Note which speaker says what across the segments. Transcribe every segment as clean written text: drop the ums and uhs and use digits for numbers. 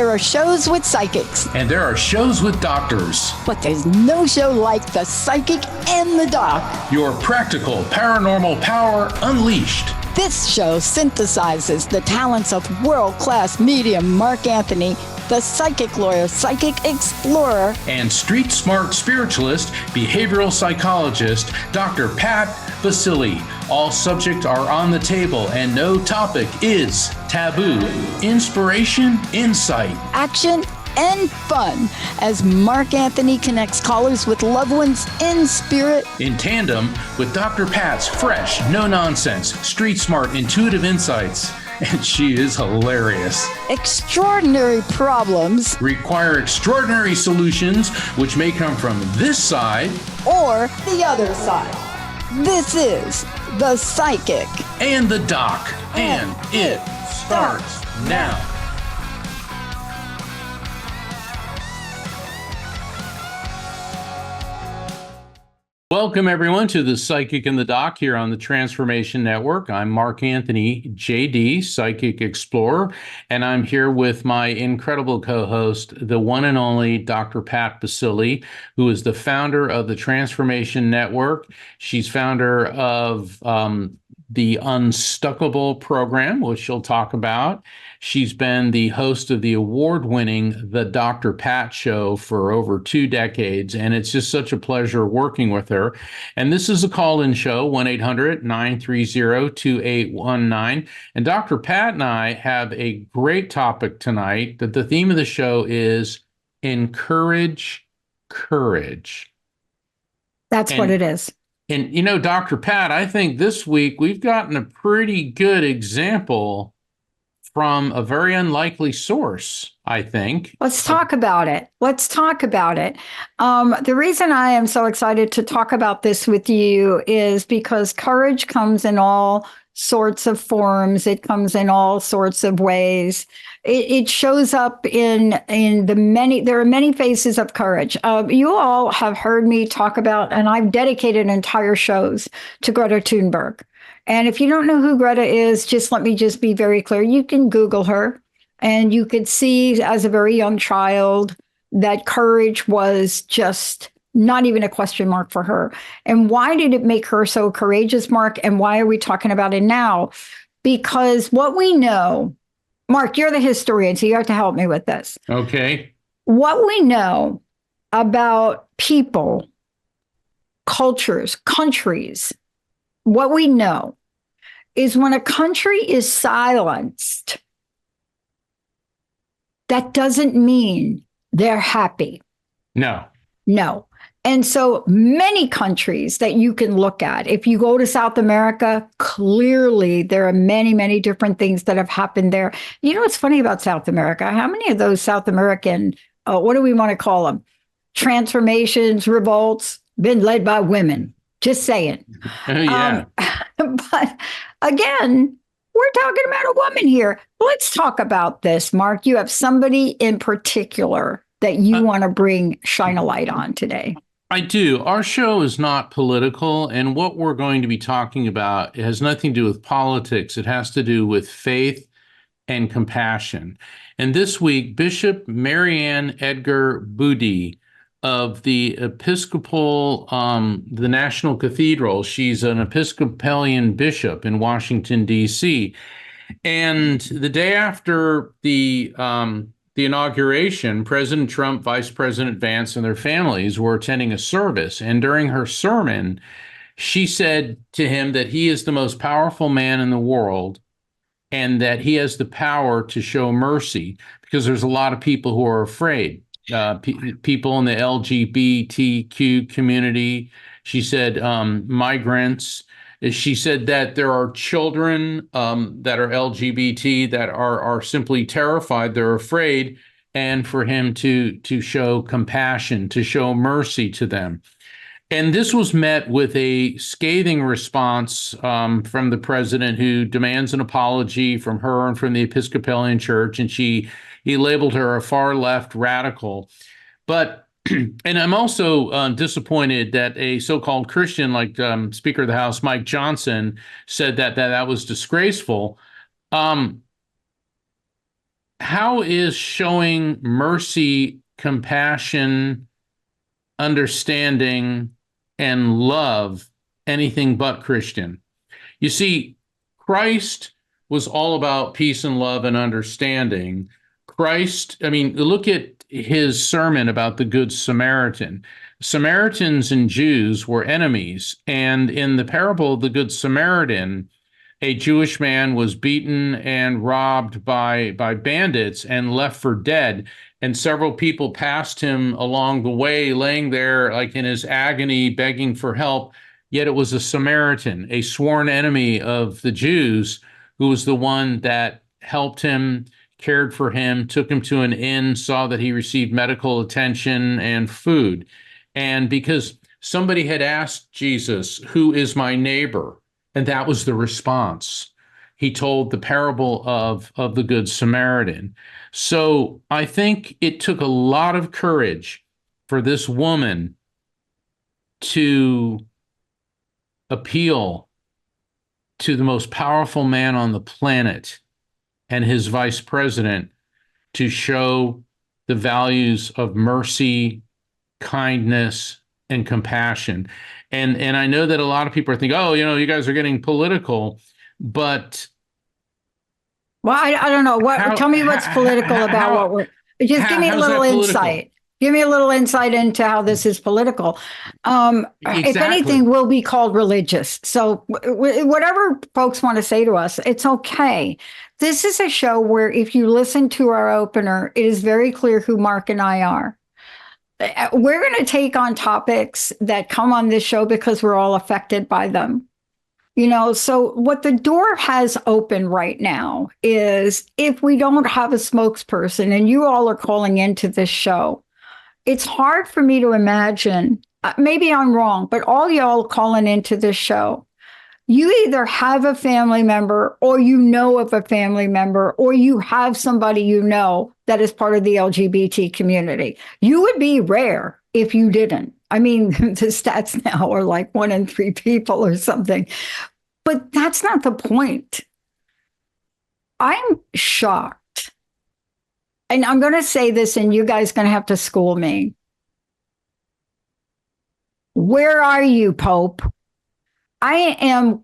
Speaker 1: There are shows with psychics.
Speaker 2: And there are shows with doctors.
Speaker 1: But there's no show like The Psychic and the Doc.
Speaker 2: Your practical paranormal power unleashed.
Speaker 1: This show synthesizes the talents of world-class medium Mark Anthony, the psychic lawyer, psychic explorer,
Speaker 2: and street smart spiritualist, behavioral psychologist, Dr. Pat Baccili. All subjects are on the table and no topic is taboo. Inspiration, insight,
Speaker 1: action, and fun as Mark Anthony connects callers with loved ones in spirit,
Speaker 2: in tandem with Dr. Pat's fresh, no-nonsense, street-smart, intuitive insights. And she is hilarious.
Speaker 1: Extraordinary problems
Speaker 2: require extraordinary solutions, which may come from this side
Speaker 1: or the other side. This is The Psychic
Speaker 2: and the Doc, and it starts now. Welcome, everyone, to The Psychic and the Doc here on the Transformation Network. I'm Mark Anthony, JD, Psychic Explorer, and I'm here with my incredible co-host, the one and only Dr. Pat Baccili, who is the founder of the Transformation Network. She's founder of the Unstuckable program, which she'll talk about. She's been the host of the award-winning The Dr. Pat Show for over 2 decades, and it's just such a pleasure working with her. And this is a call-in show, 1-800-930-2819. And Dr. Pat and I have a great topic tonight, that the theme of the show is Encourage Courage.
Speaker 3: That's what it is.
Speaker 2: And, you know, Dr. Pat, I think this week we've gotten a pretty good example from a very unlikely source, I think.
Speaker 3: Let's talk about it. The reason I am so excited to talk about this with you is because courage comes in all sorts of forms. It comes in all sorts of ways. It shows up in there are many faces of courage. You all have heard me talk about, and I've dedicated entire shows to Greta Thunberg. And if you don't know who Greta is, let me be very clear. You can Google her and you could see as a very young child that courage was just not even a question mark for her. And why did it make her so courageous, Mark? And why are we talking about it now? Because what we know, Mark, you're the historian, so you have to help me with this.
Speaker 2: Okay.
Speaker 3: What we know about people, cultures, countries, what we know is when a country is silenced, that doesn't mean they're happy.
Speaker 2: No.
Speaker 3: And so many countries that you can look at, if you go to South America, clearly there are many, many different things that have happened there. You know what's funny about South America? How many of those South American, what do we want to call them? Transformations, revolts, been led by women? Just saying.
Speaker 2: Yeah.
Speaker 3: But again, we're talking about a woman here. Let's talk about this, Mark. You have somebody in particular that you want to shine a light on today.
Speaker 2: I do. Our show is not political, and what we're going to be talking about, it has nothing to do with politics. It has to do with faith and compassion. And this week, Bishop Marianne Edgar Boody of the Episcopal, the National Cathedral. She's an Episcopalian bishop in Washington, D.C. And the day after the inauguration, President Trump, Vice President Vance, and their families were attending a service. And during her sermon, she said to him that he is the most powerful man in the world and that he has the power to show mercy because there's a lot of people who are afraid. People in the LGBTQ community. She said migrants. She said that there are children that are LGBT that are simply terrified. They're afraid, and for him to show compassion, to show mercy to them. And this was met with a scathing response from the president, who demands an apology from her and from the Episcopalian Church, and he labeled her a far-left radical. But, and I'm also disappointed that a so-called Christian like Speaker of the House Mike Johnson said that was disgraceful. how is showing mercy, compassion, understanding, and love anything but Christian? You see, Christ was all about peace and love and understanding. Christ, I mean, look at his sermon about the Good Samaritan. Samaritans and Jews were enemies. And in the parable of the Good Samaritan, a Jewish man was beaten and robbed by bandits and left for dead. And several people passed him along the way, laying there like in his agony, begging for help. Yet it was a Samaritan, a sworn enemy of the Jews, who was the one that helped him, cared for him, took him to an inn, saw that he received medical attention and food. And because somebody had asked Jesus, "Who is my neighbor?" And that was the response. He told the parable of the Good Samaritan. So I think it took a lot of courage for this woman to appeal to the most powerful man on the planet and his vice president to show the values of mercy, kindness, and compassion. And I know that a lot of people are thinking, oh, you guys are getting political, but
Speaker 3: well, I don't know what. Tell me what's political about what we're. Just give me a little insight. Give me a little insight into how this is political. If anything, we'll be called religious. So whatever folks want to say to us, it's okay. This is a show where if you listen to our opener, it is very clear who Mark and I are. We're going to take on topics that come on this show because we're all affected by them. So what the door has open right now is if we don't have a spokesperson and you all are calling into this show, it's hard for me to imagine, maybe I'm wrong, but all y'all calling into this show, you either have a family member or you know of a family member or you have somebody that is part of the LGBT community. You would be rare if you didn't. I mean, the stats now are like 1 in 3 people or something. But that's not the point. I'm shocked. And I'm going to say this, and you guys are going to have to school me. Where are you, Pope? All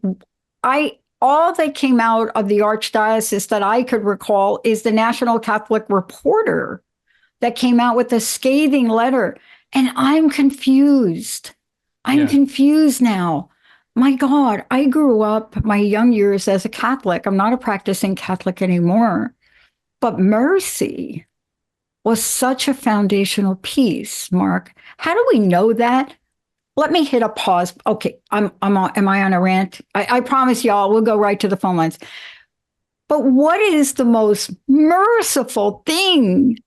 Speaker 3: that came out of the Archdiocese that I could recall is the National Catholic Reporter that came out with a scathing letter. And I'm confused. I'm confused now. My God, I grew up my young years as a Catholic. I'm not a practicing Catholic anymore. But mercy was such a foundational piece, Mark. How do we know that? Let me hit a pause. Okay, am I on a rant? I promise y'all, we'll go right to the phone lines. But what is the most merciful thing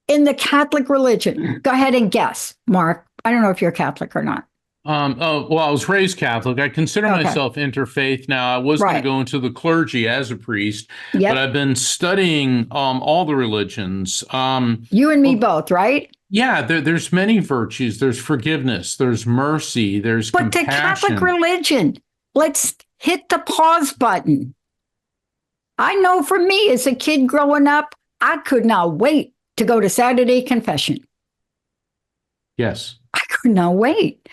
Speaker 3: in the Catholic religion? Go ahead and guess, Mark. I don't know if you're Catholic or not.
Speaker 2: Well, I was raised Catholic. I consider myself interfaith now. I was going to go into the clergy as a priest, but I've been studying all the religions.
Speaker 3: You and me both, right?
Speaker 2: Yeah, there's many virtues. There's forgiveness. There's mercy. There's compassion. But the
Speaker 3: Catholic religion, let's hit the pause button. I know for me as a kid growing up, I could not wait to go to Saturday confession.
Speaker 2: Yes.
Speaker 3: I could not wait.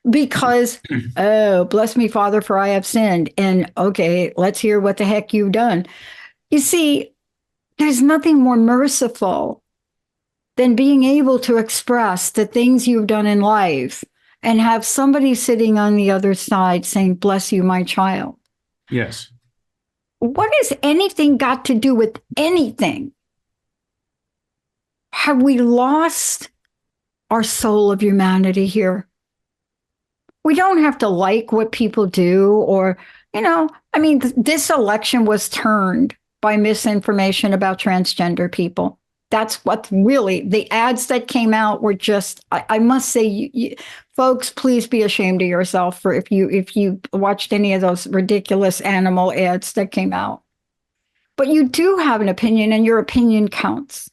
Speaker 3: Because, oh, bless me, Father, for I have sinned. And okay, let's hear what the heck you've done. You see, there's nothing more merciful than being able to express the things you've done in life and have somebody sitting on the other side saying, bless you, my child.
Speaker 2: Yes.
Speaker 3: What has anything got to do with anything? Have we lost our soul of humanity here? We don't have to like what people do or, this election was turned by misinformation about transgender people. That's what really, the ads that came out were just, I must say, folks, please be ashamed of yourself for if you watched any of those ridiculous animal ads that came out. But you do have an opinion and your opinion counts.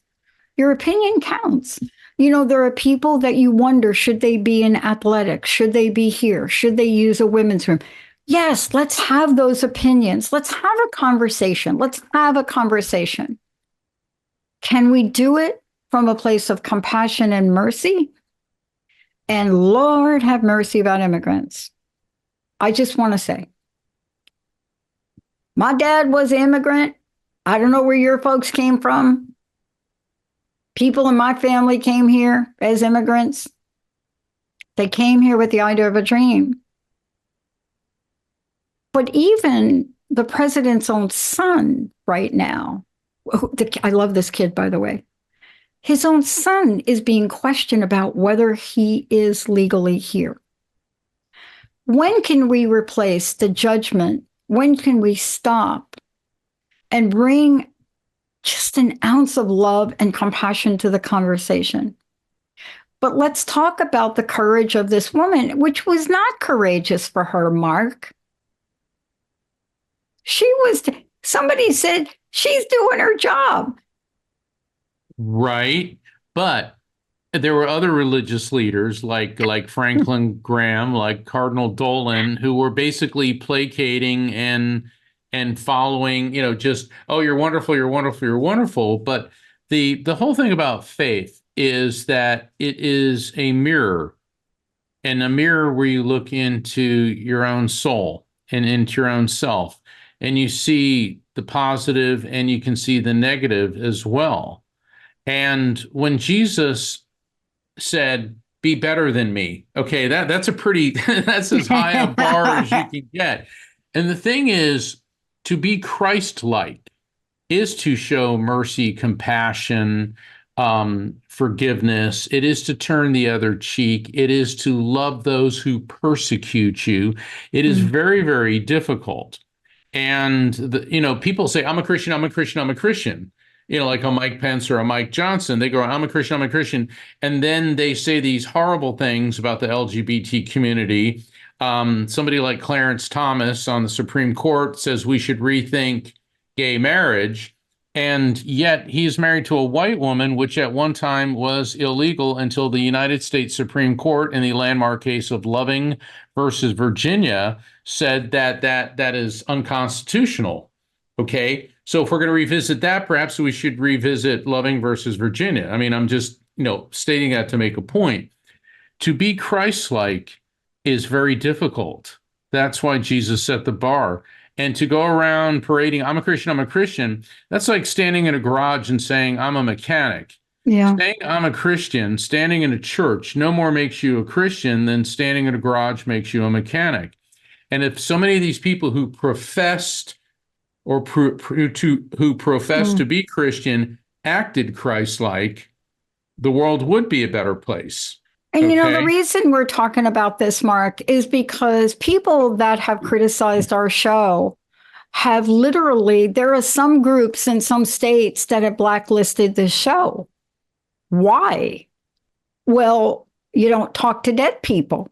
Speaker 3: Your opinion counts. There are people that you wonder, should they be in athletics? Should they be here? Should they use a women's room? Yes, let's have those opinions. Let's have a conversation. Let's have a conversation. Can we do it from a place of compassion and mercy? And Lord, have mercy about immigrants. I just want to say, my dad was an immigrant. I don't know where your folks came from. People in my family came here as immigrants. They came here with the idea of a dream. But even the president's own son right now, I love this kid, by the way. His own son is being questioned about whether he is legally here. When can we replace the judgment? When can we stop and bring just an ounce of love and compassion to the conversation? But let's talk about the courage of this woman, which was not courageous for her, Mark. Somebody said she's doing her job.
Speaker 2: Right. But there were other religious leaders like Franklin Graham, like Cardinal Dolan, who were basically placating and following, just, oh, you're wonderful, you're wonderful, you're wonderful. But the whole thing about faith is that it is a mirror, and a mirror where you look into your own soul and into your own self, and you see the positive and you can see the negative as well. And when Jesus said, "Be better than me," okay, that's a pretty that's as high a bar as you can get. And the thing is, to be Christ-like is to show mercy, compassion, forgiveness. It is to turn the other cheek. It is to love those who persecute you. It is very, very difficult. And people say, "I'm a Christian, I'm a Christian, I'm a Christian." Like a Mike Pence or a Mike Johnson, they go, "I'm a Christian, I'm a Christian." And then they say these horrible things about the LGBT community. Somebody like Clarence Thomas on the Supreme Court says we should rethink gay marriage. And yet he's married to a white woman, which at one time was illegal until the United States Supreme Court in the landmark case of Loving versus Virginia said that is unconstitutional. Okay. So if we're going to revisit that, perhaps we should revisit Loving versus Virginia. I mean, I'm just, stating that to make a point. To be Christ-like is very difficult. That's why Jesus set the bar. And to go around parading, "I'm a Christian, I'm a Christian," that's like standing in a garage and saying, "I'm a mechanic."
Speaker 3: Yeah.
Speaker 2: Saying "I'm a Christian," standing in a church, no more makes you a Christian than standing in a garage makes you a mechanic. And if so many of these people who professed or who profess to be Christian acted Christ-like, the world would be a better place.
Speaker 3: And the
Speaker 2: Okay?
Speaker 3: reason we're talking about this, Mark, is because people that have criticized our show have there are some groups in some states that have blacklisted this show. Why? Well, you don't talk to dead people.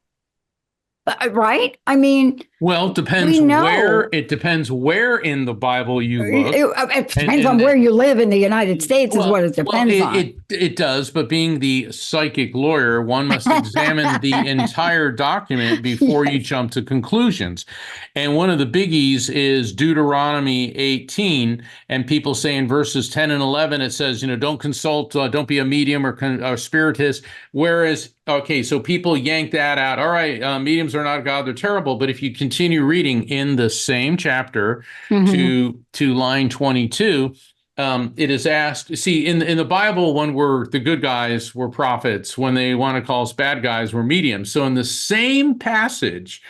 Speaker 3: Right? I mean,
Speaker 2: Well, it depends where in the Bible you look.
Speaker 3: It depends on where you live in the United States is what it depends on.
Speaker 2: It does, but being the psychic lawyer, one must examine the entire document before you jump to conclusions. And one of the biggies is Deuteronomy 18, and people say in verses 10 and 11, it says, don't consult, don't be a medium or spiritist. Whereas, okay, so people yank that out. All right, mediums are not God, they're terrible. But if you continue reading in the same chapter to line 22, it is asked, see, in the Bible, when the good guys were prophets, when they want to call us bad guys, we're mediums. So in the same passage,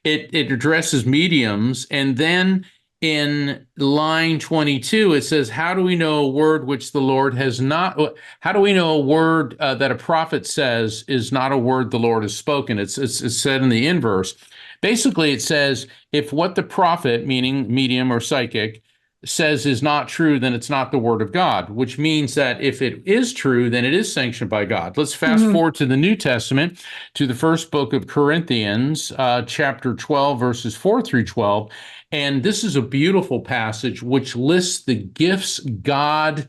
Speaker 2: it addresses mediums, and then in line 22, it says, "How do we know a word which the Lord has not? How do we know a word that a prophet says is not a word the Lord has spoken?" It's said in the inverse. Basically, it says, if what the prophet, meaning medium or psychic, says is not true, then it's not the word of God, which means that if it is true, then it is sanctioned by God. Let's fast forward to the New Testament, to the first book of Corinthians, chapter 12, verses 4 through 12. And this is a beautiful passage which lists the gifts God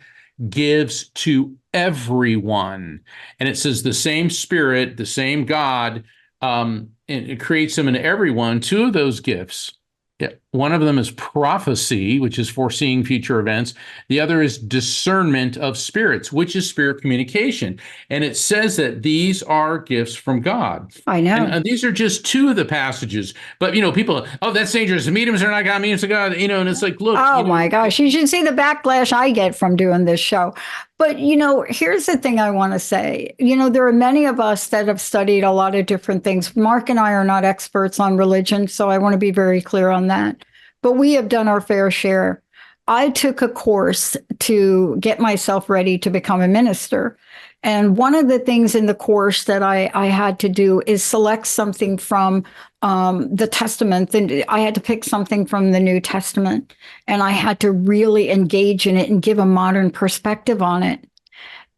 Speaker 2: gives to everyone. And it says the same Spirit, the same God, and it creates them in everyone. Two of those gifts Yeah. One of them is prophecy, which is foreseeing future events. The other is discernment of spirits, which is spirit communication. And it says that these are gifts from God.
Speaker 3: I know.
Speaker 2: And these are just two of the passages. But, people, oh, that's dangerous. The mediums are not God, mediums are God, and it's like, look.
Speaker 3: Oh my gosh, you should see the backlash I get from doing this show. But, here's the thing I want to say. There are many of us that have studied a lot of different things. Mark and I are not experts on religion, so I want to be very clear on that. But we have done our fair share. I took a course to get myself ready to become a minister. And one of the things in the course that I had to do is select something from the Testament. And I had to pick something from the New Testament. And I had to really engage in it and give a modern perspective on it.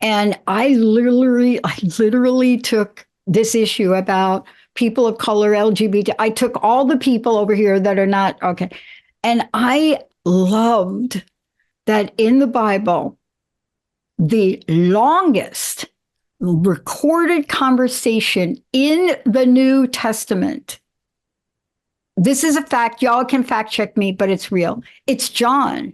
Speaker 3: And I literally took this issue about people of color, LGBT. I took all the people over here that are not, okay. And I loved that in the Bible, the longest recorded conversation in the New Testament. This is a fact. Y'all can fact check me, but it's real. It's John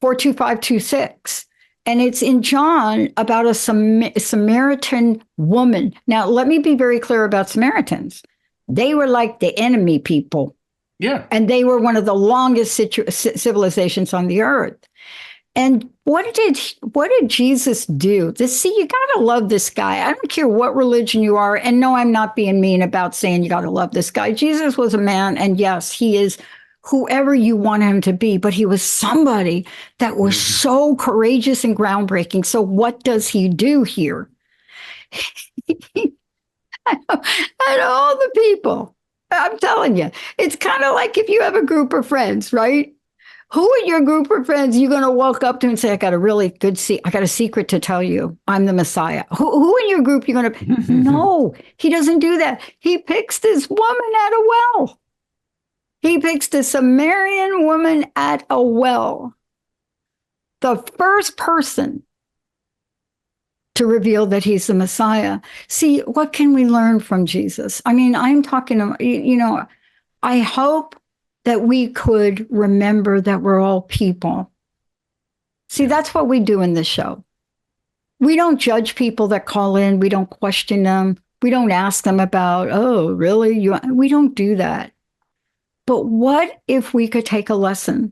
Speaker 3: 4:25-26. And it's in John about a Samaritan woman. Now, let me be very clear about Samaritans. They were like the enemy people.
Speaker 2: Yeah.
Speaker 3: And they were one of the longest civilizations on the earth. And what did Jesus do? You got to love this guy. I don't care what religion you are. And no, I'm not being mean about saying you got to love this guy. Jesus was a man. And yes, he is whoever you want him to be, but he was somebody that was so courageous and groundbreaking. So what does he do here? And all the people, I'm telling you, it's kind of like if you have a group of friends, right? Who in your group of friends you're going to walk up to and say, I got a secret to tell you. I'm the Messiah. Who in your group you're going to? No, he doesn't do that. He picks this woman at a well. He picks the Samaritan woman at a well. The first person to reveal that he's the Messiah. See, what can we learn from Jesus? I mean, I'm talking, I hope that we could remember that we're all people. See, that's what we do in this show. We don't judge people that call in. We don't question them. We don't ask them about, oh, really? We don't do that. But what if we could take a lesson?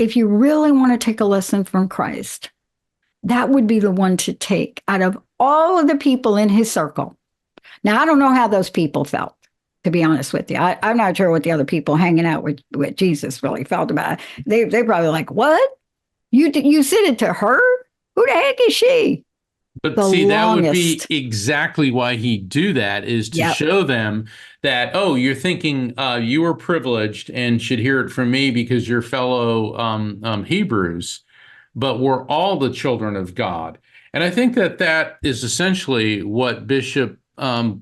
Speaker 3: If you really want to take a lesson from Christ, that would be the one to take out of all of the people in his circle. Now, I don't know how those people felt, to be honest with you. I'm not sure what the other people hanging out with Jesus really felt about it. They probably like, what? You said it to her? Who the heck is she?
Speaker 2: But see, that would be exactly why he'd do that, is to show them that, oh, you're thinking you are privileged and should hear it from me because you're fellow Hebrews, but we're all the children of God. And I think that is essentially what Bishop Booty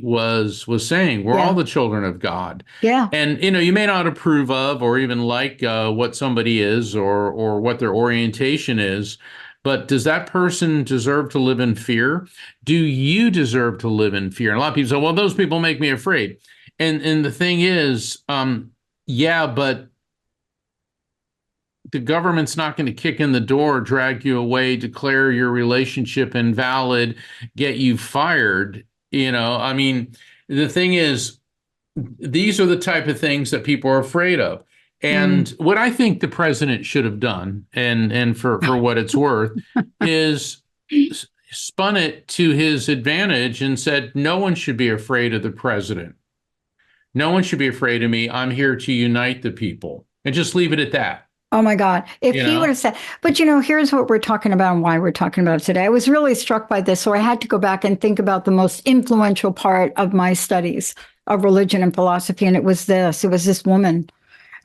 Speaker 2: was saying. We're all the children of God.
Speaker 3: Yeah.
Speaker 2: And, you may not approve of or even like what somebody is or what their orientation is. But does that person deserve to live in fear? Do you deserve to live in fear? And a lot of people say, well, those people make me afraid. And the thing is, but the government's not going to kick in the door, drag you away, declare your relationship invalid, get you fired. I mean, the thing is, these are the type of things that people are afraid of. And what I think the president should have done, and for what it's worth, is spun it to his advantage and said, no one should be afraid of the president. No one should be afraid of me. I'm here to unite the people. And just leave it at that.
Speaker 3: Oh, my God. If he would have said, but, here's what we're talking about and why we're talking about it today. I was really struck by this. So I had to go back and think about the most influential part of my studies of religion and philosophy. And it was this woman.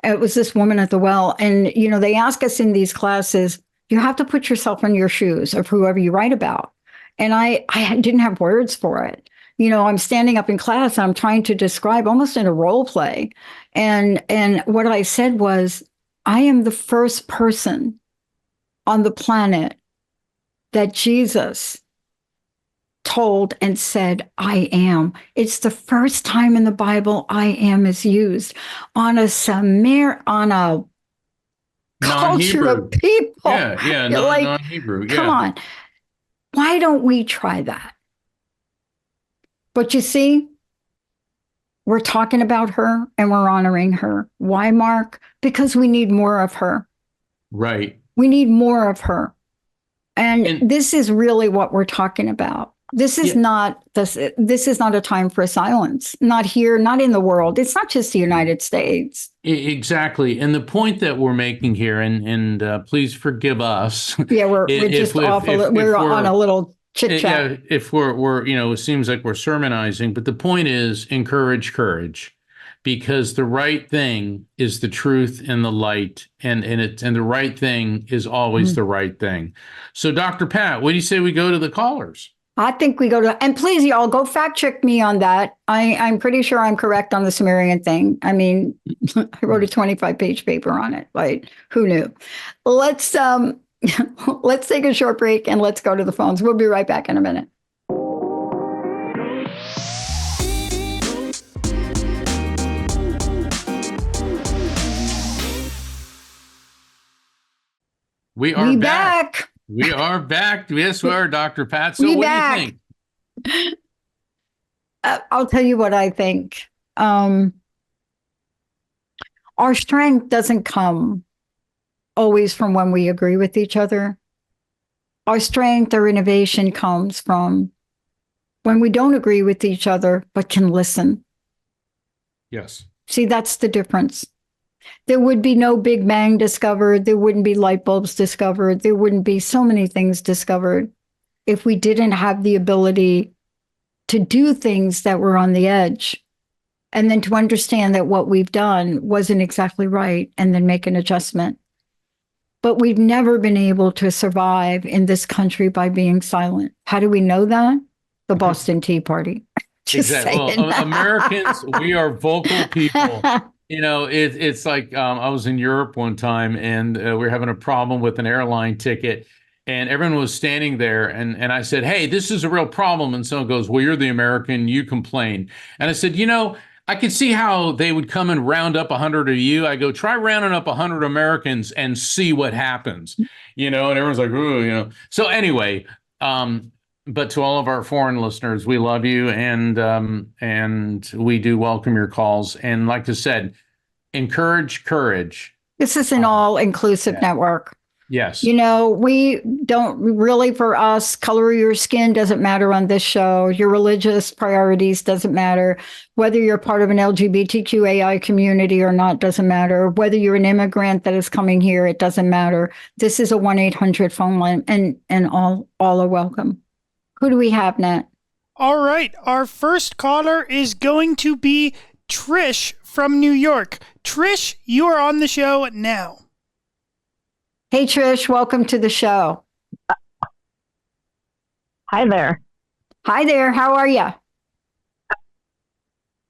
Speaker 3: It was this woman at the well. And, they ask us in these classes, you have to put yourself in your shoes of whoever you write about. And I didn't have words for it. I'm standing up in class and I'm trying to describe almost in a role play. And what I said was, I am the first person on the planet that Jesus told and said, I am. It's the first time in the Bible I am is used on a culture
Speaker 2: Non-Hebrew.
Speaker 3: of people.
Speaker 2: Yeah,
Speaker 3: You're like,
Speaker 2: non-Hebrew.
Speaker 3: come
Speaker 2: Yeah.
Speaker 3: on. Why don't we try that? But you see, we're talking about her and we're honoring her. Why, Mark? Because we need more of her.
Speaker 2: Right.
Speaker 3: We need more of her. And
Speaker 2: And
Speaker 3: this is really what we're talking about. This is
Speaker 2: yeah,
Speaker 3: not this is not a time for silence. Not here, not in the world. It's not just the United States.
Speaker 2: exactly. And the point that we're making here, and please forgive us
Speaker 3: Yeah, we're
Speaker 2: if
Speaker 3: just off a little,
Speaker 2: if
Speaker 3: we're on a
Speaker 2: we're
Speaker 3: little chit chat.
Speaker 2: yeah, if we're it seems like we're sermonizing, but the point is encourage courage, because the right thing is the truth and the light, and the right thing is always the right thing. So, Dr. Pat, what do you say we go to the callers?
Speaker 3: I think we go to, and please, y'all, go fact check me on that. I'm pretty sure I'm correct on the Sumerian thing. I mean, I wrote a 25-page paper on it. Like, who knew? Let's let's take a short break and let's go to the phones. We'll be right back in a minute.
Speaker 2: We are
Speaker 3: back.
Speaker 2: We are back. Yes, we are, Dr. Pat. So,
Speaker 3: We
Speaker 2: what
Speaker 3: back.
Speaker 2: do you think?
Speaker 3: I'll tell you what I think. Our strength doesn't come always from when we agree with each other. Our strength or innovation comes from when we don't agree with each other, but can listen.
Speaker 2: Yes.
Speaker 3: See, that's the difference. There would be no Big Bang discovered. There wouldn't be light bulbs discovered. There wouldn't be so many things discovered if we didn't have the ability to do things that were on the edge, and then to understand that what we've done wasn't exactly right and then make an adjustment. But we've never been able to survive in this country by being silent. How do we know that? The Boston Tea Party. Just
Speaker 2: Exactly.
Speaker 3: saying.
Speaker 2: Well, Americans, we are vocal people. It's like I was in Europe one time, and we were having a problem with an airline ticket, and everyone was standing there, and I said, "Hey, this is a real problem." And someone goes, "Well, you're the American, you complain." And I said, I could see how they would come and round up 100 of you. I go, try rounding up 100 Americans and see what happens, and everyone's like, "Ooh," So anyway, but to all of our foreign listeners, we love you, and we do welcome your calls. And like I said, encourage courage.
Speaker 3: This is an all-inclusive network.
Speaker 2: Yes.
Speaker 3: We don't really, for us, color of your skin doesn't matter on this show. Your religious priorities doesn't matter. Whether you're part of an LGBTQAI community or not doesn't matter. Whether you're an immigrant that is coming here, it doesn't matter. This is a 1-800 phone line, and all are welcome. Who do we have, Nat?
Speaker 4: All right. Our first caller is going to be Trish from New York. Trish, you are on the show now.
Speaker 3: Hey, Trish, welcome to the show.
Speaker 5: Hi there.
Speaker 3: Hi there. How are you?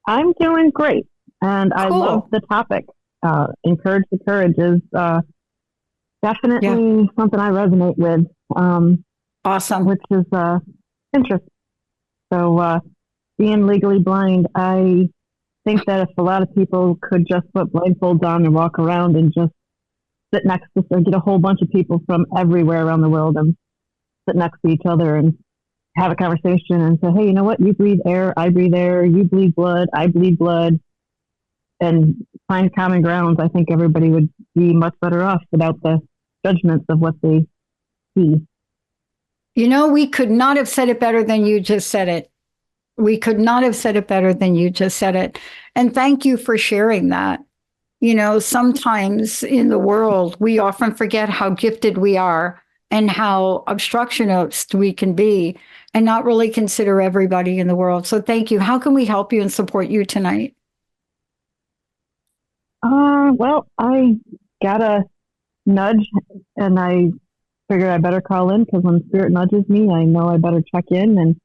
Speaker 5: I'm doing great, and I
Speaker 3: Cool.
Speaker 5: love the topic. Encourage the courage is definitely something I resonate with.
Speaker 3: Awesome.
Speaker 5: Which is interesting. So, being legally blind, I think that if a lot of people could just put blindfolds on and walk around and just sit next to, or get a whole bunch of people from everywhere around the world and sit next to each other and have a conversation and say, hey, you know what? You breathe air, I breathe air. You bleed blood, I bleed blood. And find common grounds. I think everybody would be much better off without the judgments of what they see.
Speaker 3: We could not have said it better than you just said it. We could not have said it better than you just said it. And thank you for sharing that. Sometimes in the world, we often forget how gifted we are and how obstructionist we can be and not really consider everybody in the world. So thank you. How can we help you and support you tonight?
Speaker 5: Well, I got a nudge and I figured I better call in because when spirit nudges me, I know I better check in. And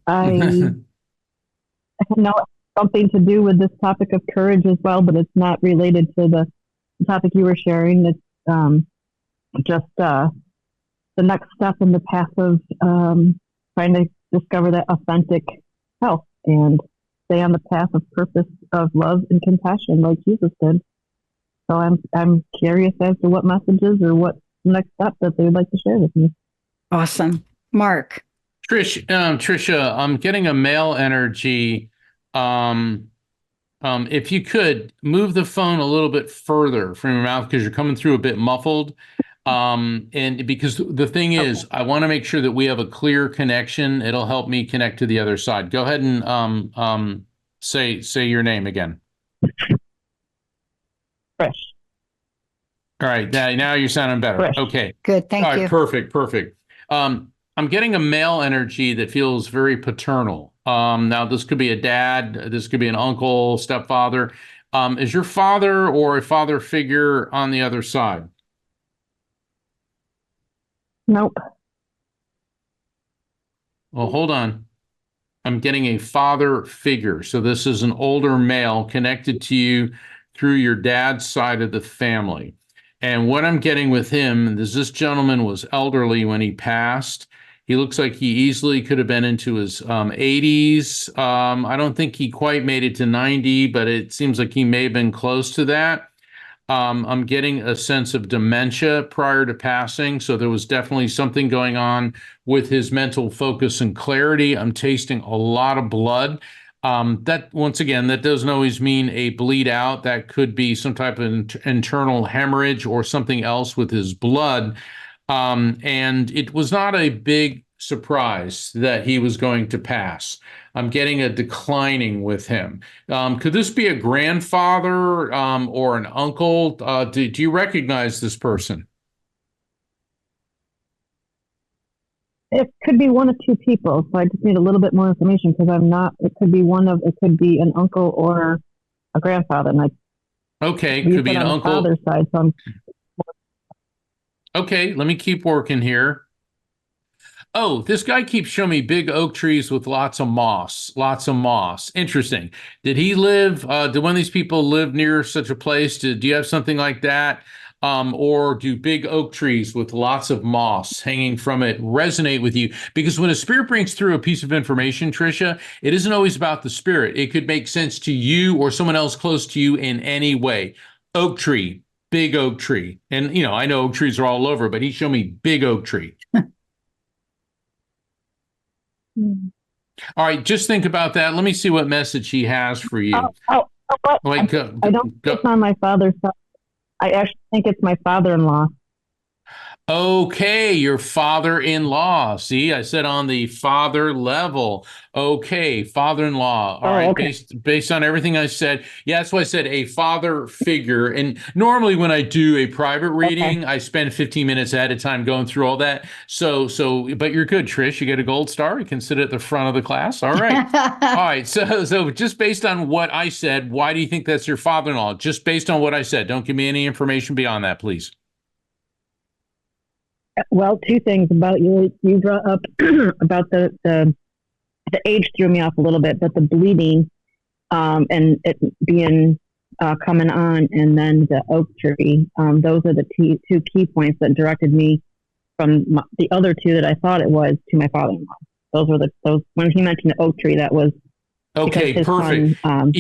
Speaker 5: I know it's something to do with this topic of courage as well, but it's not related to the topic you were sharing. It's just the next step in the path of trying to discover that authentic health and stay on the path of purpose of love and compassion like Jesus did. So I'm curious as to what messages or what next step that they would like to share with me.
Speaker 3: Awesome. Mark.
Speaker 2: Trisha, I'm getting a male energy. If you could move the phone a little bit further from your mouth because you're coming through a bit muffled. And because the thing is, I want to make sure that we have a clear connection. It'll help me connect to the other side. Go ahead and say your name again.
Speaker 5: Fresh.
Speaker 2: All right, now you're sounding better.
Speaker 5: Fresh.
Speaker 2: Okay.
Speaker 3: Good. Thank
Speaker 2: All right,
Speaker 3: you.
Speaker 2: perfect. I'm getting a male energy that feels very paternal. Now this could be a dad, this could be an uncle, stepfather. Is your father or a father figure on the other side?
Speaker 5: Nope.
Speaker 2: Well, hold on. I'm getting a father figure. So this is an older male connected to you through your dad's side of the family. And what I'm getting with him is this gentleman was elderly when he passed. He looks like he easily could have been into his 80s. I don't think he quite made it to 90, but it seems like he may have been close to that. I'm getting a sense of dementia prior to passing. So there was definitely something going on with his mental focus and clarity. I'm tasting a lot of blood. That once again, that doesn't always mean a bleed out. That could be some type of internal hemorrhage or something else with his blood. And it was not a big surprise that he was going to pass. I'm getting a declining with him. Could this be a grandfather or an uncle? Do you recognize this person?
Speaker 5: It could be one of two people, so I just need a little bit more information because I'm not. It could be it could be an uncle or a grandfather. And
Speaker 2: okay, could be an uncle.
Speaker 5: Father's side, so
Speaker 2: okay, let me keep working here. Oh, this guy keeps showing me big oak trees with lots of moss. Interesting. Did he live, did one of these people live near such a place? Do you have something like that? Or do big oak trees with lots of moss hanging from it resonate with you? Because when a spirit brings through a piece of information, Tricia, it isn't always about the spirit. It could make sense to you or someone else close to you in any way. Oak tree, big oak tree. And, I know oak trees are all over, but he showed me big oak tree. All right, just think about that. Let me see what message he has for you.
Speaker 5: I don't think it's on my father's side. I actually think it's my father-in-law.
Speaker 2: Okay, your father-in-law. See, I said on the father level. Okay, father-in-law. All right,
Speaker 5: okay.
Speaker 2: Based on everything I said. Yeah, that's why I said a father figure. And normally when I do a private reading, I spend 15 minutes at a time going through all that. So, but you're good, Trish. You get a gold star. You can sit at the front of the class. All right. All right. So just based on what I said, why do you think that's your father-in-law? Just based on what I said. Don't give me any information beyond that, please.
Speaker 5: Well, two things about you. You brought up about the age threw me off a little bit, but the bleeding and it being coming on, and then the oak tree. Those are the two key points that directed me from the other two that I thought it was to my father-in-law. Those were those when he mentioned the oak tree. That was
Speaker 2: okay. Perfect.
Speaker 5: Son,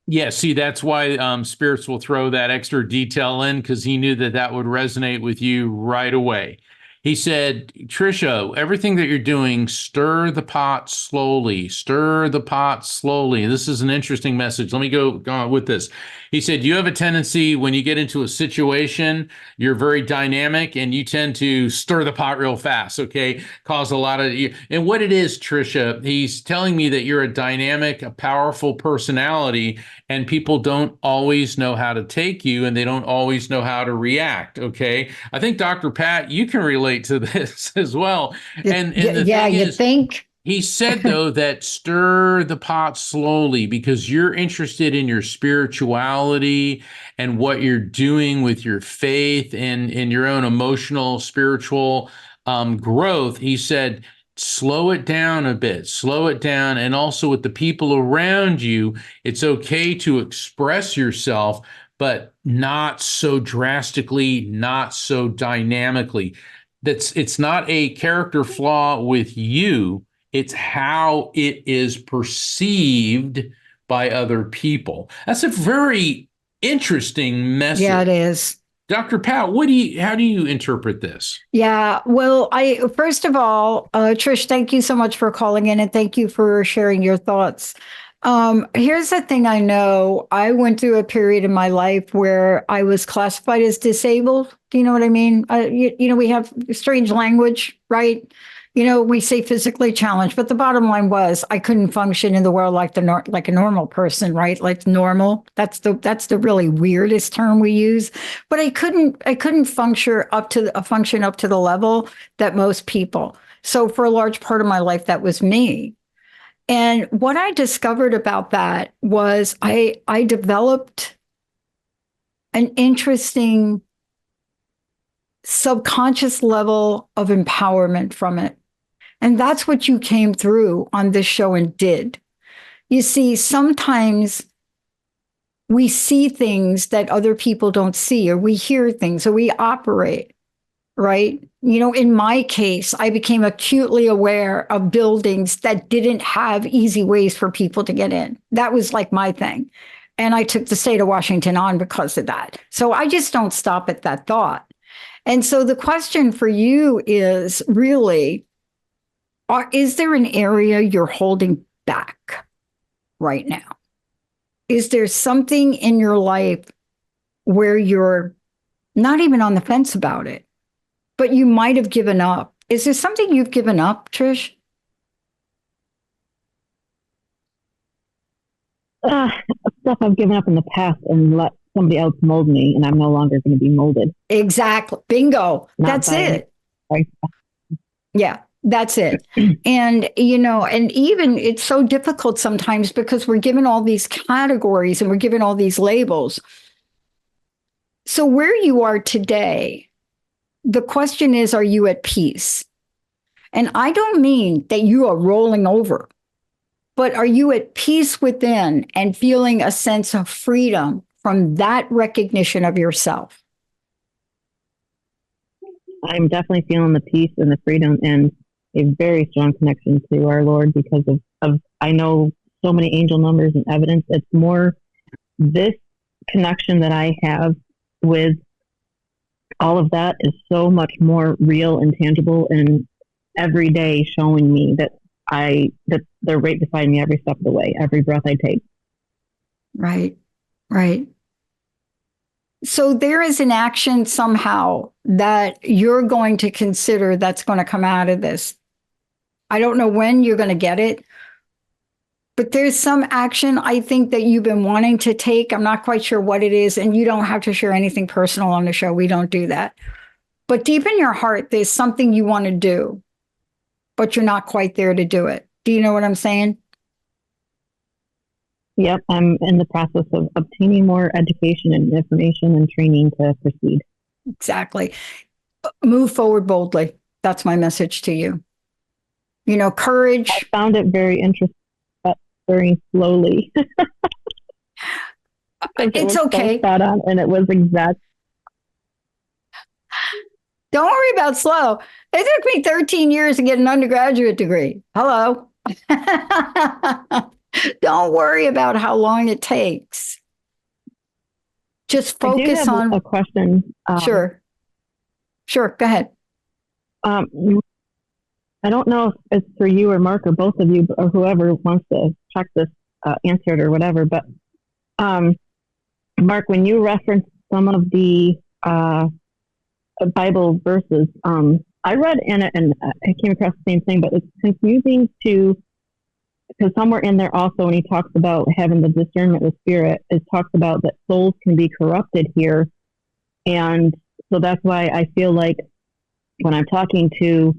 Speaker 2: Yeah, see, that's why spirits will throw that extra detail in because he knew that would resonate with you right away. He said, Tricia, everything that you're doing, stir the pot slowly, stir the pot slowly. This is an interesting message. Let me go on with this. He said, you have a tendency when you get into a situation, you're very dynamic and you tend to stir the pot real fast, okay? Cause a lot of, and what it is, Tricia, he's telling me that you're a dynamic, a powerful personality and people don't always know how to take you and they don't always know how to react, okay? I think Dr. Pat, you can relate to this as well. And the thing
Speaker 3: you
Speaker 2: is,
Speaker 3: think?
Speaker 2: He said, though, that stir the pot slowly because you're interested in your spirituality and what you're doing with your faith and in your own emotional, spiritual growth. He said, slow it down a bit, slow it down. And also with the people around you, it's okay to express yourself, but not so drastically, not so dynamically. It's not a character flaw with you. It's how it is perceived by other people. That's a very interesting message.
Speaker 3: Yeah, it is.
Speaker 2: Dr. Pat, how do you interpret this?
Speaker 3: Yeah. Well, first of all, Trish, thank you so much for calling in and thank you for sharing your thoughts. Here's the thing I know. I went through a period in my life where I was classified as disabled. Do you know what I mean? We have strange language, right? We say physically challenged, but the bottom line was I couldn't function in the world like like a normal person, right? Like normal. That's the really weirdest term we use. But I couldn't function up to the level that most people. So for a large part of my life, that was me. And what I discovered about that was I developed an interesting subconscious level of empowerment from it. And that's what you came through on this show and did. You see, sometimes we see things that other people don't see, or we hear things, or we operate, right? In my case, I became acutely aware of buildings that didn't have easy ways for people to get in. That was like my thing. And I took the state of Washington on because of that. So I just don't stop at that thought. And so the question for you is really, is there an area you're holding back right now? Is there something in your life where you're not even on the fence about it, but you might have given up? Is there something you've given up, Trish?
Speaker 5: Stuff I've given up in the past and let somebody else mold me, and I'm no longer going to be molded.
Speaker 3: Exactly. Bingo. That's it. Yeah. That's it. And, and even it's so difficult sometimes because we're given all these categories and we're given all these labels. So where you are today, the question is, are you at peace? And I don't mean that you are rolling over, but are you at peace within and feeling a sense of freedom from that recognition of yourself?
Speaker 5: I'm definitely feeling the peace and the freedom and a very strong connection to our Lord because of I know so many angel numbers and evidence. It's more this connection that I have with all of that is so much more real and tangible and every day showing me that they're right beside me every step of the way, every breath I take.
Speaker 3: Right. So there is an action somehow that you're going to consider that's going to come out of this. I don't know when you're going to get it, but there's some action I think that you've been wanting to take. I'm not quite sure what it is, and you don't have to share anything personal on the show. We don't do that. But deep in your heart, there's something you want to do, but you're not quite there to do it. Do you know what I'm saying?
Speaker 5: Yep, I'm in the process of obtaining more education and information and training to proceed.
Speaker 3: Exactly. Move forward boldly. That's my message to you. Courage.
Speaker 5: I found it very interesting, but very slowly.
Speaker 3: It's okay.
Speaker 5: So spot on, and it was exact.
Speaker 3: Don't worry about slow. It took me 13 years to get an undergraduate degree. Hello. Don't worry about how long it takes. Just focus on
Speaker 5: a question.
Speaker 3: Sure. Go ahead.
Speaker 5: I don't know if it's for you or Mark or both of you or whoever wants to check this, answer it or whatever. But Mark, when you referenced some of the Bible verses, I read in it and I came across the same thing, but it's confusing because somewhere in there also when he talks about having the discernment with spirit, it talks about that souls can be corrupted here. And so that's why I feel like when I'm talking to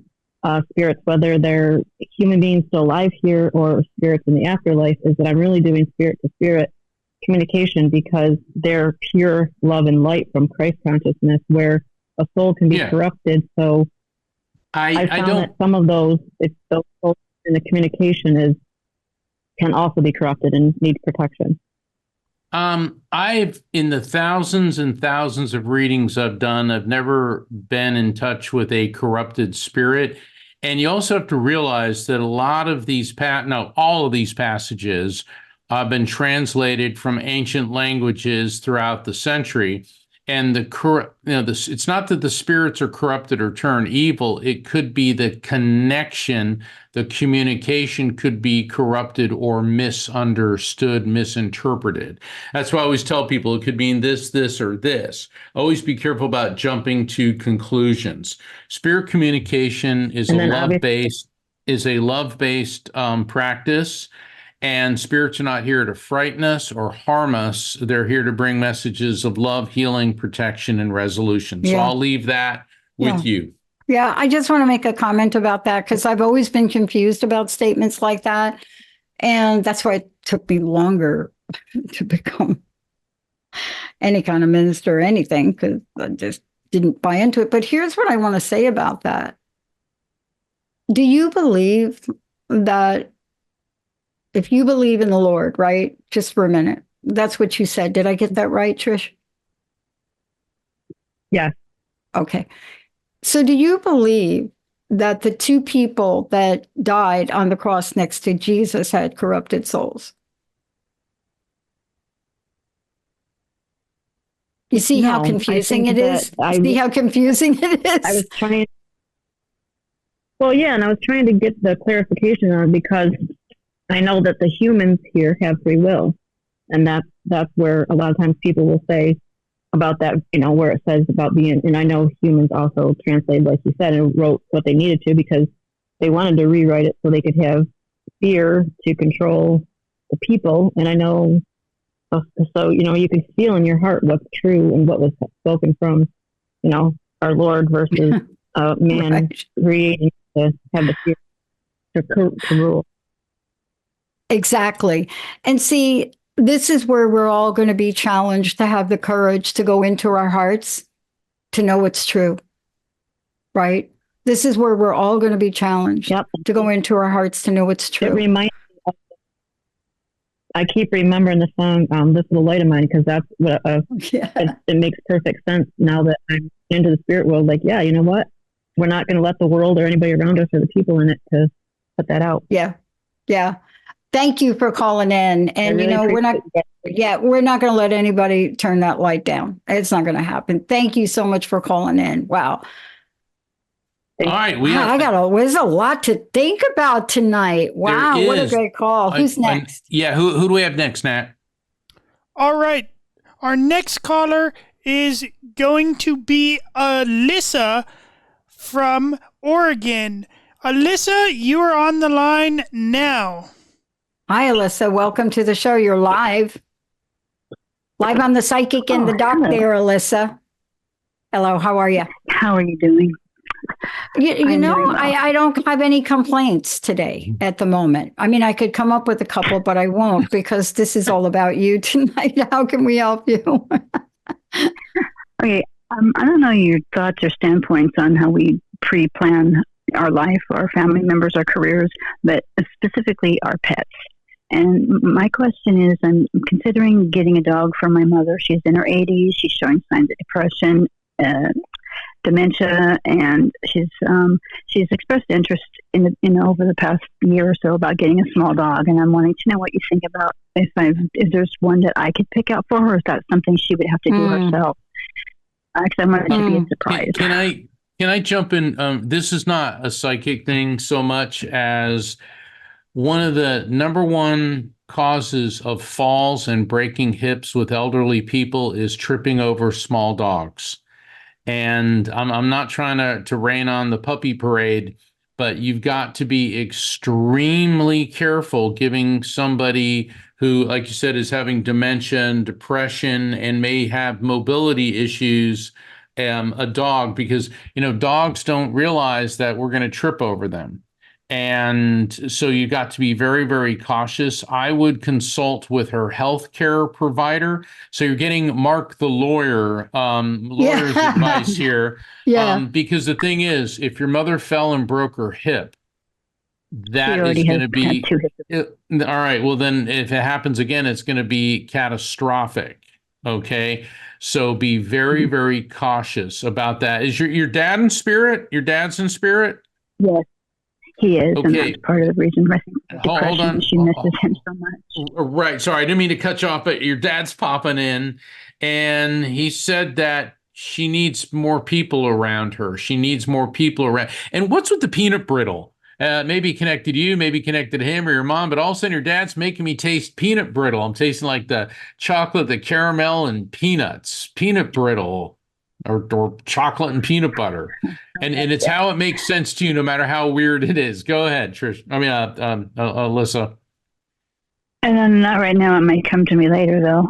Speaker 5: spirits, whether they're human beings still alive here or spirits in the afterlife, is that I'm really doing spirit to spirit communication because they're pure love and light from Christ consciousness where a soul can be corrupted. So I found that some of those, if those souls in the communication can also be corrupted and need protection.
Speaker 2: I've, in the thousands and thousands of readings I've done, I've never been in touch with a corrupted spirit. And you also have to realize that a lot of these, all of these passages have been translated from ancient languages throughout the century. And it's not that the spirits are corrupted or turn evil. It could be the connection, the communication could be corrupted or misunderstood, misinterpreted. That's why I always tell people it could mean this, this, or this. Always be careful about jumping to conclusions. Spirit communication is a love-based practice. And spirits are not here to frighten us or harm us. They're here to bring messages of love, healing, protection, and resolution. So I'll leave that with you.
Speaker 3: Yeah, I just want to make a comment about that because I've always been confused about statements like that. And that's why it took me longer to become any kind of minister or anything, because I just didn't buy into it. But here's what I want to say about that. Do you believe that if you believe in the Lord, right? Just for a minute. That's what you said. Did I get that right, Trish?
Speaker 5: Yeah.
Speaker 3: Okay. So do you believe that the two people that died on the cross next to Jesus had corrupted souls? You see how confusing it is? See how confusing it is?
Speaker 5: I was trying. Well, yeah, and I was trying to get the clarification on it because I know that the humans here have free will, and that's where a lot of times people will say about that, where it says about being, and I know humans also translated, like you said, and wrote what they needed to because they wanted to rewrite it so they could have fear to control the people. And I know, so you can feel in your heart what's true and what was spoken from, our Lord versus man
Speaker 3: Right.
Speaker 5: creating to have the fear to rule.
Speaker 3: Exactly. And see, this is where we're all going to be challenged to have the courage to go into our hearts to know what's true. Right? This is where we're all going to be challenged to go into our hearts to know what's true.
Speaker 5: It reminds me I keep remembering the song This Little Light of Mine because that's what it makes perfect sense now that I'm into the spirit world. Like, yeah, you know what? We're not going to let the world or anybody around us or the people in it to put that out.
Speaker 3: Yeah. Yeah. Thank you for calling in. And,
Speaker 5: Really
Speaker 3: we're not going to let anybody turn that light down. It's not going to happen. Thank you so much for calling in. Wow.
Speaker 2: All right.
Speaker 3: There's a lot to think about tonight. Wow. What a great call. Who's next?
Speaker 2: Who do we have next, Nat?
Speaker 4: All right. Our next caller is going to be Alyssa from Oregon. Alyssa, you are on the line now.
Speaker 3: Hi, Alyssa. Welcome to the show. You're live. Live on the Psychic in the Dark there, Alyssa. Hello, how are you?
Speaker 6: How are you doing?
Speaker 3: I don't have any complaints today at the moment. I mean, I could come up with a couple, but I won't because this is all about you tonight. How can we help you?
Speaker 6: Okay. I don't know your thoughts or standpoints on how we pre-plan our life, our family members, our careers, but specifically our pets. And my question is, I'm considering getting a dog for my mother. She's in her 80s. She's showing signs of depression, dementia, and she's expressed interest in over the past year or so about getting a small dog. And I'm wanting to know what you think about if there's one that I could pick out for her, or is that something she would have to do herself? Because I want it to be a surprise.
Speaker 2: Can I jump in? This is not a psychic thing so much as one of the number one causes of falls and breaking hips with elderly people is tripping over small dogs. And I'm not trying to rain on the puppy parade, but you've got to be extremely careful giving somebody who, like you said, is having dementia and depression and may have mobility issues, a dog, because, dogs don't realize that we're going to trip over them. And so you got to be very, very cautious. I would consult with her healthcare provider. So you're getting Mark the lawyer's advice here. Because the thing is, if your mother fell and broke her hip, that is going to be all right. Well, then if it happens again, it's going to be catastrophic. Okay. So be very, very cautious about that. Is your dad in spirit? Your dad's in spirit?
Speaker 6: Yes. He is, and that's
Speaker 2: Okay,
Speaker 6: part of the reason I think
Speaker 2: hold
Speaker 6: depression.
Speaker 2: on.
Speaker 6: She misses him so much.
Speaker 2: Right. Sorry, I didn't mean to cut you off, but your dad's popping in, and he said that she needs more people around her. She needs more people around. And what's with the peanut brittle? Maybe connected to you, maybe connected to him or your mom, but all of a sudden your dad's making me taste peanut brittle. I'm tasting like the chocolate, the caramel, and peanuts, peanut brittle, or chocolate and peanut butter. And it's how it makes sense to you, no matter how weird it is. Go ahead, Trish. I mean, Alyssa.
Speaker 6: And then not right now. It might come to me later, though.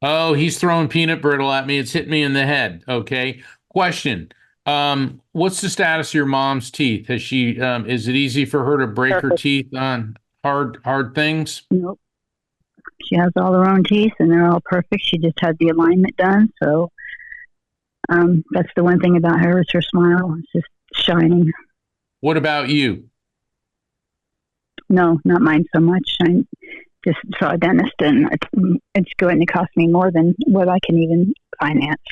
Speaker 2: Oh, he's throwing peanut brittle at me. It's hit me in the head. Okay. Question. What's the status of your mom's teeth? Has she, is it easy for her to break her teeth on hard things?
Speaker 6: Nope. She has all her own teeth, and they're all perfect. She just had the alignment done, so that's the one thing about her is her smile. It's just shining.
Speaker 2: What about you?
Speaker 6: No, not mine so much. I just saw a dentist, and it's going to cost me more than what I can even finance.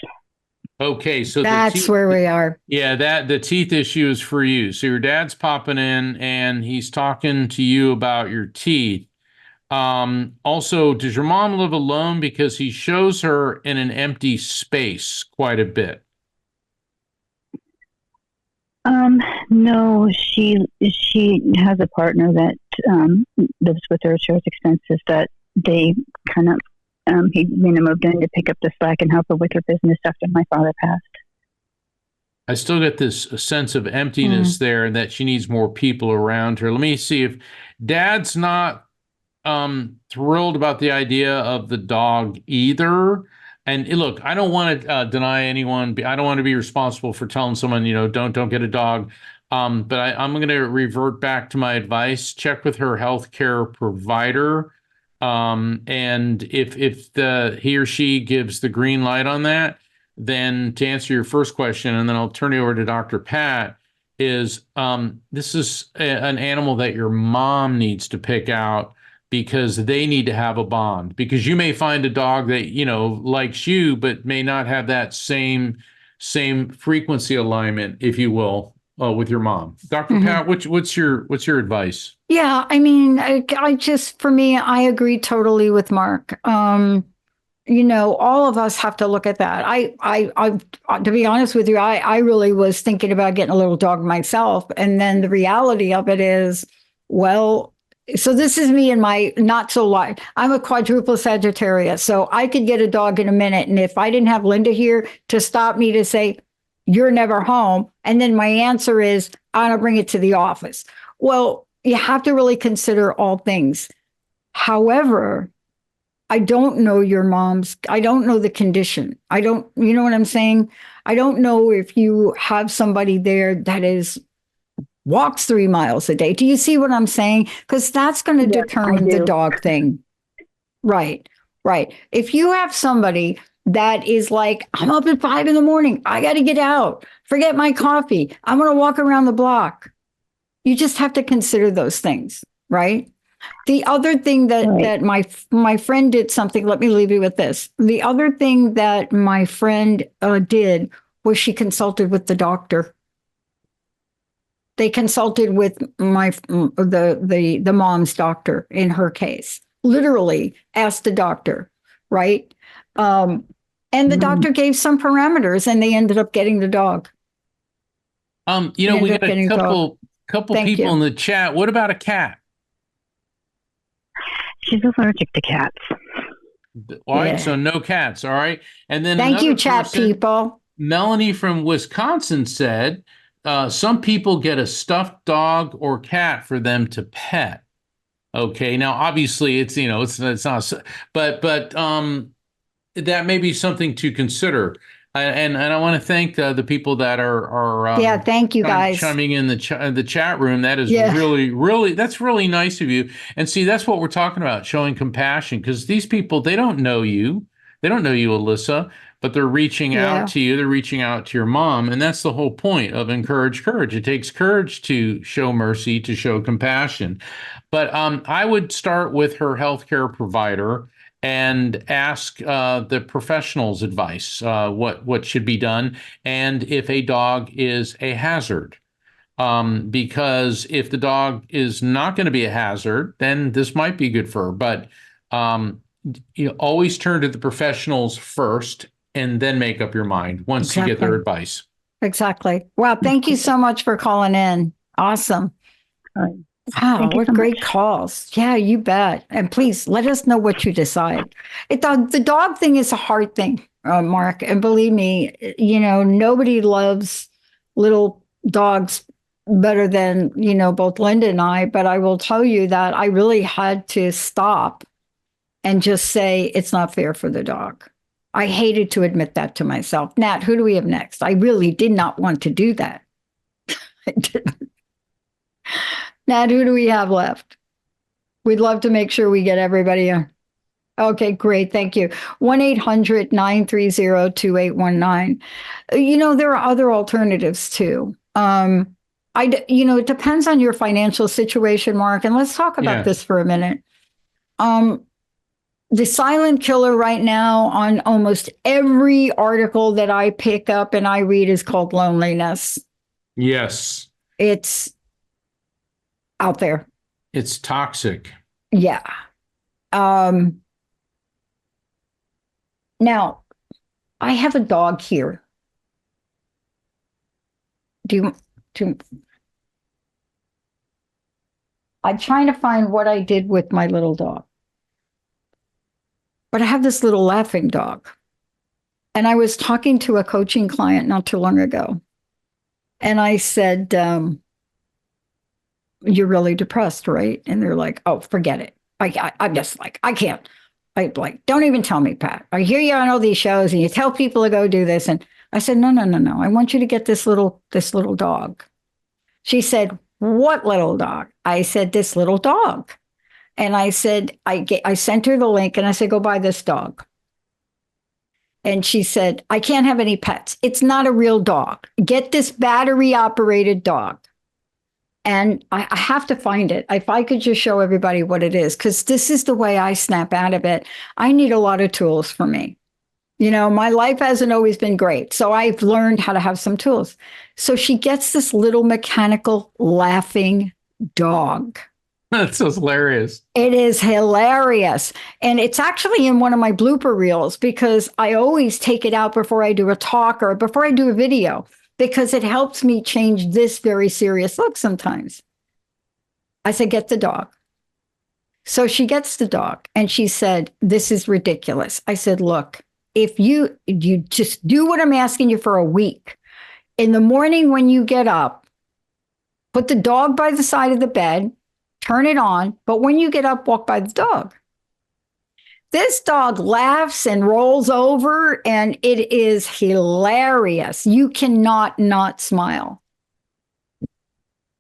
Speaker 2: Okay, so
Speaker 3: That's where we are.
Speaker 2: Yeah, the teeth issue is for you. So your dad's popping in and he's talking to you about your teeth. Also, does your mom live alone? Because he shows her in an empty space quite a bit.
Speaker 6: No, she has a partner that lives with her, shares expenses that they kind of he moved in to pick up the slack and help her with her business after my father passed.
Speaker 2: I still get this sense of emptiness there, and that she needs more people around her. Let me see if Dad's not thrilled about the idea of the dog either. And look, I don't want to deny anyone. I don't want to be responsible for telling someone, don't get a dog. But I'm going to revert back to my advice. Check with her healthcare provider. And if he or she gives the green light on that, then to answer your first question, and then I'll turn it over to Dr. Pat, is this is an animal that your mom needs to pick out, because they need to have a bond. Because you may find a dog that likes you, but may not have that same frequency alignment, if you will, with your mom. Dr. Pat, what's your advice?
Speaker 3: Yeah, I mean, I just, for me, I agree totally with Mark. All of us have to look at that. I to be honest with you, I really was thinking about getting a little dog myself. And then the reality of it is, well, so this is me and my not so life. I'm a quadruple Sagittarius, so I could get a dog in a minute. And if I didn't have Linda here to stop me to say, you're never home, and then my answer is, I don't bring it to the office. Well, you have to really consider all things. However, I don't know I don't know the condition. You know what I'm saying? I don't know if you have somebody there that walks 3 miles a day. Do you see what I'm saying? Because that's going to determine the dog thing. Right. If you have somebody that is like, I'm up at 5 a.m, I got to get out, forget my coffee, I'm going to walk around the block. You just have to consider those things, right? The other thing that my friend did something, let me leave you with this. The other thing that my friend did was she consulted with the doctor. They consulted with the mom's doctor in her case, literally asked the doctor, right? And the doctor gave some parameters, and they ended up getting the dog.
Speaker 2: We got a couple people in the chat. What about a cat?
Speaker 6: She's allergic to cats.
Speaker 2: All right, so no cats. All right, and then
Speaker 3: thank you, chat people.
Speaker 2: Melanie from Wisconsin said, some people get a stuffed dog or cat for them to pet. Okay, now obviously it's not, but that may be something to consider. And I want to thank the people that are
Speaker 3: thank you guys
Speaker 2: chiming in the chat room. That is really that's really nice of you. And see, that's what we're talking about, showing compassion, because these people, they don't know you, Alyssa, but they're reaching out to you. They're reaching out to your mom, and that's the whole point of Encourage Courage. It takes courage to show mercy, to show compassion. But I would start with her healthcare provider and ask the professional's advice, what should be done, and if a dog is a hazard. because if the dog is not going to be a hazard, then this might be good for her. But you always turn to the professionals first and then make up your mind once you get their advice.
Speaker 3: Exactly. Wow. Thank you so much for calling in. Awesome. Wow, what great calls. Yeah, you bet. And please let us know what you decide. The dog thing is a hard thing, Mark. And believe me, nobody loves little dogs better than, both Linda and I. But I will tell you that I really had to stop and just say it's not fair for the dog. I hated to admit that to myself. Nat, who do we have next? I really did not want to do that. I didn't. Nat, who do we have left? We'd love to make sure we get everybody. Okay, great. Thank you. 1-800-930-2819. There are other alternatives too. It depends on your financial situation, Mark. And let's talk about this for a minute. The silent killer right now on almost every article that I pick up and I read is called loneliness.
Speaker 2: Yes.
Speaker 3: It's out there.
Speaker 2: It's toxic.
Speaker 3: Yeah. Now, I have a dog here. I'm trying to find what I did with my little dog. But I have this little laughing dog. And I was talking to a coaching client not too long ago. And I said, you're really depressed, right? And they're like, oh, forget it. I'm just like, I can't. Don't even tell me, Pat. I hear you on all these shows and you tell people to go do this. And I said, no. I want you to get this little dog. She said, what little dog? I said, this little dog. And I said, I sent her the link and I said, go buy this dog. And she said, I can't have any pets. It's not a real dog. Get this battery operated dog. And I have to find it. If I could just show everybody what it is, because this is the way I snap out of it. I need a lot of tools for me. My life hasn't always been great. So I've learned how to have some tools. So she gets this little mechanical laughing dog.
Speaker 2: That's so hilarious.
Speaker 3: It is hilarious. And it's actually in one of my blooper reels because I always take it out before I do a talk or before I do a video, because it helps me change this very serious look sometimes. I said, get the dog. So she gets the dog and she said, this is ridiculous. I said, look, if you just do what I'm asking you for a week, in the morning when you get up, put the dog by the side of the bed, turn it on, but when you get up, walk by the dog. This dog laughs and rolls over, and it is hilarious. You cannot not smile.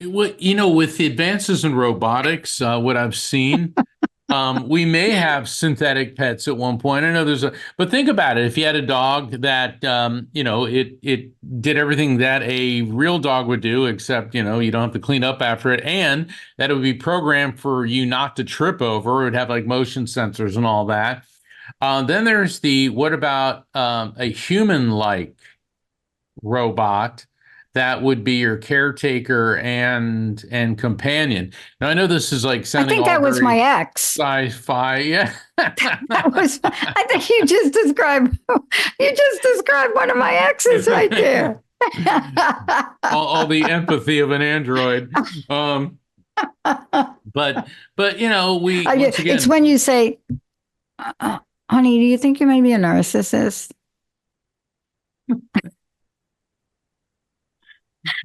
Speaker 2: With the advances in robotics, what I've seen, we may have synthetic pets at one point. I know but think about it. If you had a dog that, it did everything that a real dog would do, except, you don't have to clean up after it, and that it would be programmed for you not to trip over. It would have like motion sensors and all that. Then there's what about a human-like robot that would be your caretaker and companion? Now, I know this is like sounding.
Speaker 3: I think that was my ex.
Speaker 2: Sci-fi, yeah.
Speaker 3: I think you just described one of my exes right there.
Speaker 2: all the empathy of an android. But
Speaker 3: it's when you say, honey, do you think you may be a narcissist?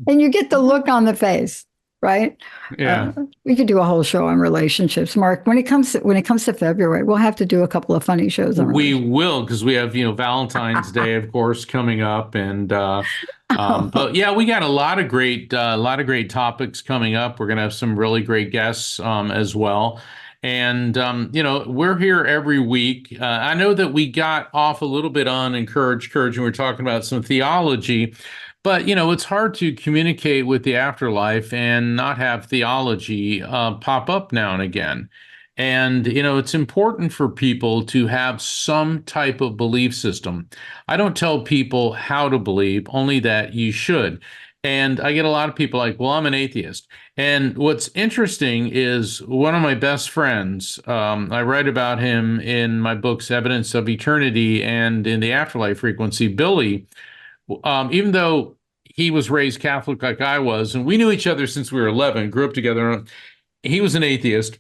Speaker 3: And you get the look on the face, right?
Speaker 2: Yeah.
Speaker 3: We could do a whole show on relationships, Mark. When it comes to February, we'll have to do a couple of funny shows on
Speaker 2: We will, because we have Valentine's Day, of course, coming up, and but yeah, we got a lot of great topics coming up. We're gonna have some really great guests as well. And, we're here every week. I know that we got off a little bit on Encourage, and we're talking about some theology. But, it's hard to communicate with the afterlife and not have theology pop up now and again. And, it's important for people to have some type of belief system. I don't tell people how to believe, only that you should. And I get a lot of people like, well, I'm an atheist. And what's interesting is one of my best friends, I write about him in my books, Evidence of Eternity and in the Afterlife Frequency, Billy, even though he was raised Catholic like I was, and we knew each other since we were 11, grew up together, he was an atheist.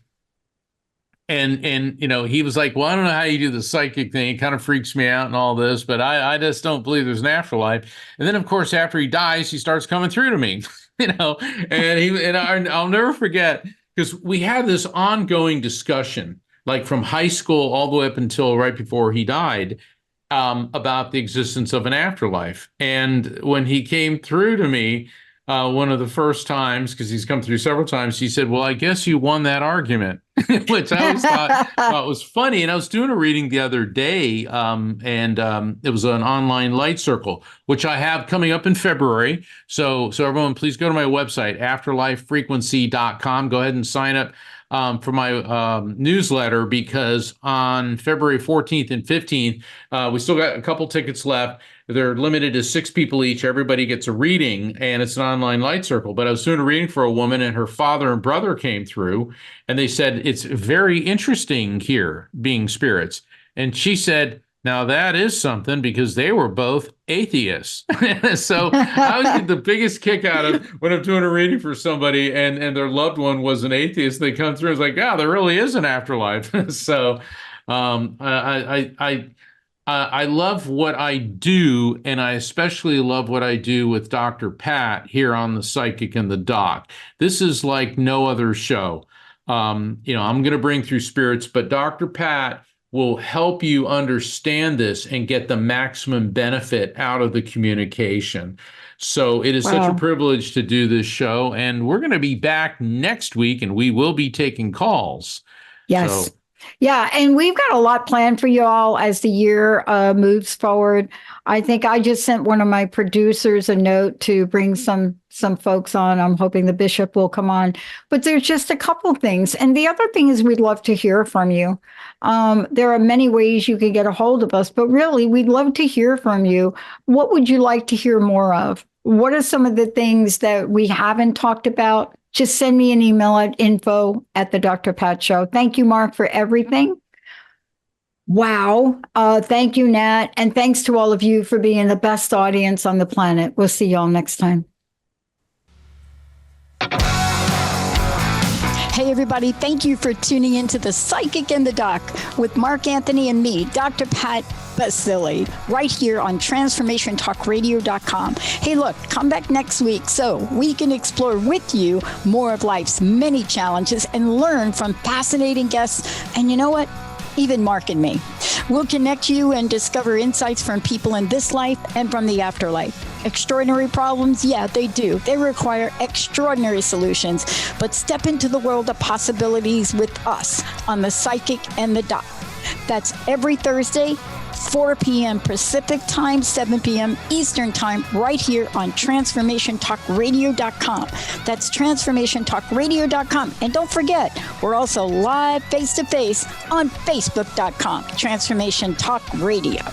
Speaker 2: And he was like, well, I don't know how you do the psychic thing. It kind of freaks me out and all this, but I just don't believe there's an afterlife. And then, of course, after he dies, he starts coming through to me, I'll never forget, because we had this ongoing discussion, like from high school all the way up until right before he died, about the existence of an afterlife. And when he came through to me, one of the first times, because he's come through several times, he said, well, I guess you won that argument, which I always thought was funny. And I was doing a reading the other day, and it was an online light circle, which I have coming up in February. So everyone, please go to my website, afterlifefrequency.com. Go ahead and sign up for my newsletter, because on February 14th and 15th, we still got a couple tickets left. They're limited to 6 people each. Everybody gets a reading, and it's an online light circle. But I was doing a reading for a woman, and her father and brother came through, and they said, it's very interesting here, being spirits. And she said, now that is something, because they were both atheists. So I was getting the biggest kick out of when I'm doing a reading for somebody and their loved one was an atheist. They come through and it's like, yeah, there really is an afterlife. So I love what I do, and I especially love what I do with Dr. Pat here on The Psychic and the Doc. This is like no other show. I'm going to bring through spirits, but Dr. Pat will help you understand this and get the maximum benefit out of the communication. So it is such a privilege to do this show, and we're going to be back next week, and we will be taking calls.
Speaker 3: Yes. Yeah, and we've got a lot planned for you all as the year moves forward. I think I just sent one of my producers a note to bring some folks on. I'm hoping the bishop will come on. But there's just a couple things. And the other thing is we'd love to hear from you. There are many ways you can get a hold of us, but really we'd love to hear from you. What would you like to hear more of? What are some of the things that we haven't talked about? Just send me an email at info@the Dr. Pat Show. Thank you, Mark, for everything. Wow. Thank you, Nat. And thanks to all of you for being the best audience on the planet. We'll see y'all next time.
Speaker 1: Hey, everybody. Thank you for tuning into The Psychic and the Doc with Mark Anthony and me, Dr. Pat Baccili, right here on TransformationTalkRadio.com. Hey, look, come back next week so we can explore with you more of life's many challenges and learn from fascinating guests. And you know what? Even Mark and me. We'll connect you and discover insights from people in this life and from the afterlife. Extraordinary problems? Yeah, they do. They require extraordinary solutions. But step into the world of possibilities with us on The Psychic and the Doc. That's every Thursday, 4 p.m. Pacific Time, 7 p.m. Eastern Time, right here on TransformationTalkRadio.com. That's TransformationTalkRadio.com. And don't forget, we're also live face-to-face on Facebook.com, Transformation Talk Radio.